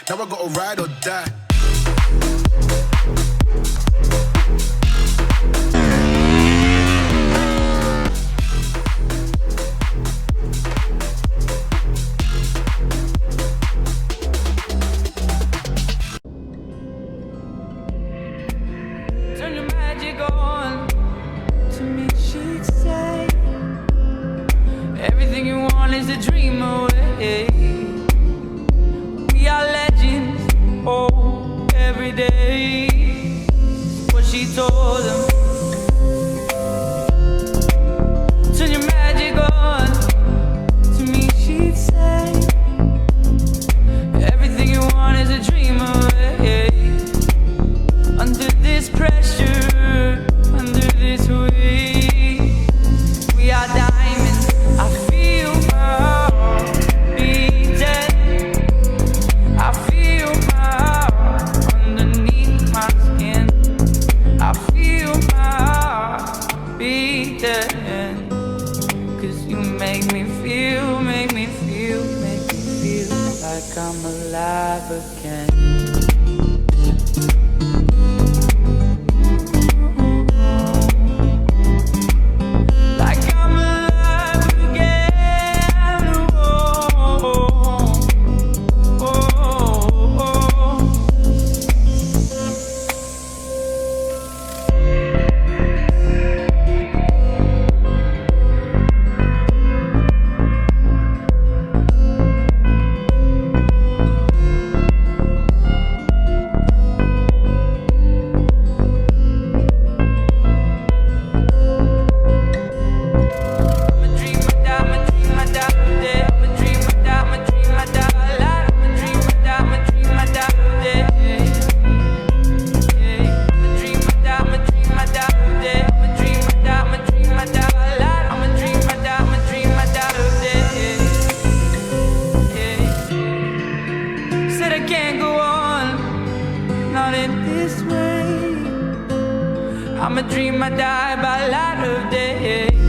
Now I gotta ride or die. Turn your magic on. To me she'd say everything you want is a dream away. We are legends, oh, every day. What she told them. Turn your magic on. To me she'd say everything you want is a dream away. Under this pressure, under this weight, we are diamonds. I feel my heart beating. I feel my heart underneath my skin. I feel my heart beating. 'Cause you make me feel, make me feel, make me feel like I'm alive again. I'ma dream I die by light of day.